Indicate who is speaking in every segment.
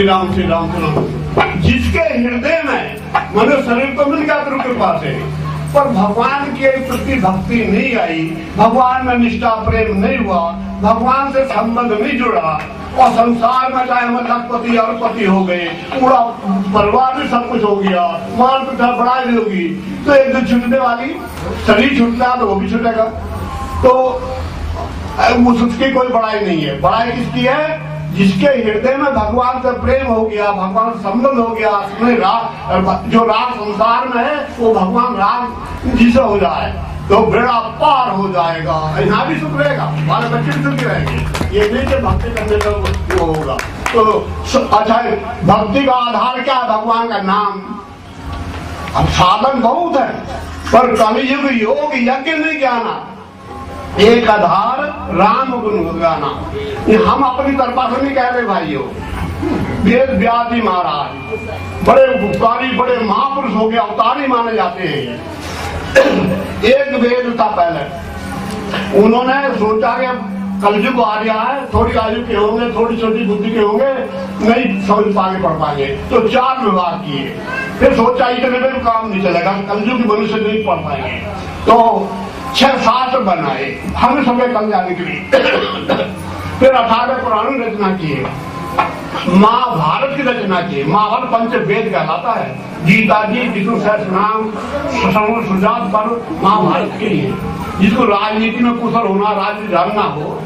Speaker 1: श्री राम श्री राम श्री राम। जिसके हृदय में मनुष्य शरीर तो मिल गया गुरु कृपा से, पर भगवान के प्रति भक्ति नहीं आई, भगवान में निष्ठा प्रेम नहीं हुआ, भगवान से संबंध नहीं जुड़ा, और संसार में चाहे हम लखपति अरबपति हो गए, पूरा परिवार भी सब कुछ हो गया, माल पिता बड़ाई भी होगी, तो एक दिन छूटने वाली, शरीर छूटना तो वो भी छूटेगा। तो उसकी कोई बड़ाई नहीं है। बड़ाई किसकी है? जिसके हृदय में भगवान से प्रेम हो गया, भगवान से संबंध हो गया, उसमें राग, जो राग संसार में है वो भगवान राग जिसे हो जाए तो बेड़ा पार हो जाएगा, यहाँ भी सुख रहेगा, हमारे बच्चे भी सुखी रहेंगे। ये नहीं कि भक्ति करने का वो होगा। तो अच्छा, भक्ति का आधार क्या है? भगवान का नाम। अब साधन बहुत है, पर कलियुग योग यज्ञ नहीं जाना, एक आधार राम गुण गाना। ये हम अपनी तरफा से नहीं कह रहे भाइयों। वेद व्यास जी महाराज बड़े उपकारी, बड़े महापुरुष हो गए, अवतारी माने जाते हैं। एक वेद था पहले, उन्होंने सोचा कि कलयुग आ गया है, थोड़ी आयु के होंगे, थोड़ी छोटी बुद्धि के होंगे, नहीं समझ पागे पढ़ पाएंगे, तो 4 विभाग किए। फिर सोचा इतने में काम नहीं चलेगा, कलयुग मनुष्य नहीं पढ़ पाएंगे, तो 6 शास्त्र बनाए हम समय कल जाने के लिए। फिर 18 पुराण रचना किए, महाभारत की रचना की। महाभारत पंच वेद कहलाता है। गीता जी, विष्णु सहस्रनाम, सुजात पर महाभारत के लिए। जिसको राजनीति में कुशल होना, राज्य जानना हो,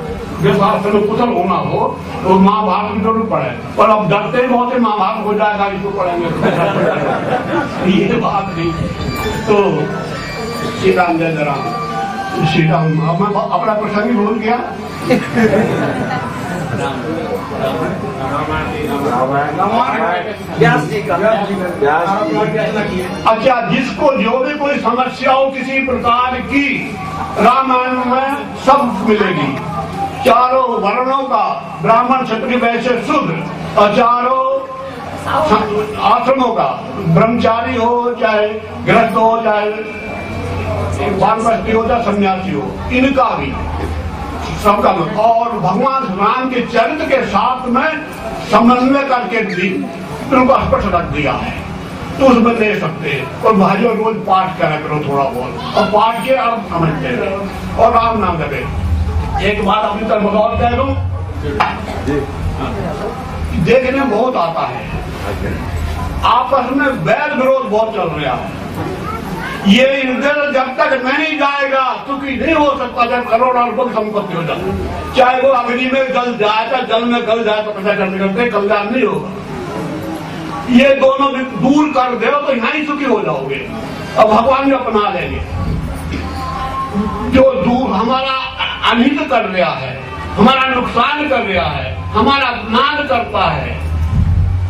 Speaker 1: शास्त्र में कुशल होना हो, तो महाभारत की जरूरत पड़े। पर अब डरते बहुत है महाभारत हो जाएगा, इसको पढ़ेंगे ये बात नहीं। तो श्री राम जय जय राम। श्री राम। अब मैं अपना प्रसंग ही भूल गया। अच्छा, जिसको जो भी कोई समस्या हो किसी प्रकार की, रामायण में सब मिलेगी। चारों वर्णों का, ब्राह्मण क्षत्रिय वैश्य शूद्र, और चारों आश्रमों का, ब्रह्मचारी हो चाहे गृहस्थ हो, चाहे वानप्रस्थी हो चाहे सन्यासी हो, इनका भी सबका। और भगवान राम के चरित्र के साथ में समन्वय करके भी उनको स्पष्ट रख दिया है, तो उसमें दे सकते हैं। और भाइयों रोज पाठ करा करो थोड़ा बहुत, और पाठ के अर्थ समझते रहे और राम नाम करे। एक बात अपनी तरफ बगौर कह दूं, देखने बहुत आता है, आपस में वैर विरोध बहुत चल रहा है। ये इंद्र जब तक नहीं जाएगा सुखी नहीं हो सकता, जब करोड़ अरबों की संपत्ति हो जाए। चाहे वो अग्नि में जल जाए, चाहे जल में गल जाए, तो पता करते करते कल्याण नहीं होगा। ये दोनों भी दूर कर दो तो यहाँ ही सुखी हो जाओगे, और भगवान भी अपना लेंगे। जो दूर हमारा अनित कर रहा है, हमारा नुकसान कर रहा है, हमारा अपमान करता है,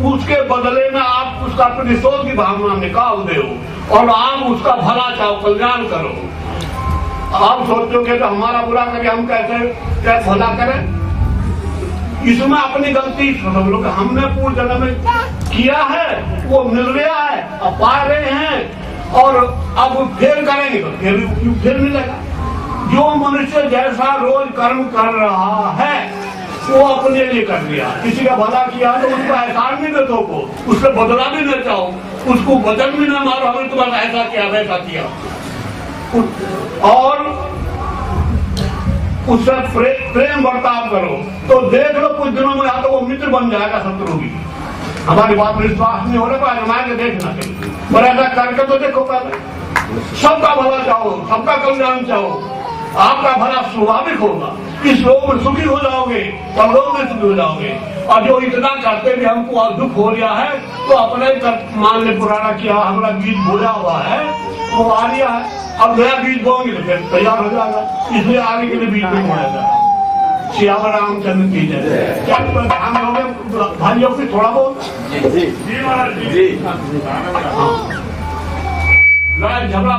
Speaker 1: उसके बदले में आप उसका प्रतिशोध की भावना निकाल दो और आप उसका भला चाहो, कल्याण करो। आप सोचोगे तो हमारा बुरा करे, हम कैसे भला करें? इसमें अपनी गलती समझ लो कि हमने पूर्व जन्म में किया है, वो मिल रहा है, अब पा रहे हैं, और अब फिर करेंगे तो फिर मिलेगा। जो मनुष्य जैसा रोज कर्म कर रहा है वो अपने लिए कर लिया, किसी का भला किया तो उसको एहसान नहीं दे, को उससे बदला भी न चाहो, उसको वजन भी न मारो, हमने तुम्हारा ऐसा किया वैसा किया, और उससे प्रेम बर्ताव करो, तो देख लो कुछ दिनों में या तो वो मित्र बन जाएगा, शत्रु भी। हमारी बात विश्वास नहीं हो रहा, आजमा के देखना चाहिए, पर ऐसा करके तो देखो पहले। सबका भला चाहो, सबका कल्याण चाहो, आपका भला स्वाभाविक होगा, इस लोग में सुखी हो जाओगे, परलोक में सुखी हो जाओगे। और जो इतना करते भी हमको दुख हो रहा है, तो अपने मान ले पुराना किया, हमारा बीज बोया हुआ है, वो आ रहा है, अब नया बीज बोएंगे तो फिर तैयार हो जाएगा, इसलिए आगे के लिए बीज नहीं बोएगा। श्याम रामचंद्र की जय। क्या ध्यान दोगे भाइयों की थोड़ा बहुत? जी महाराज जी। झगड़ा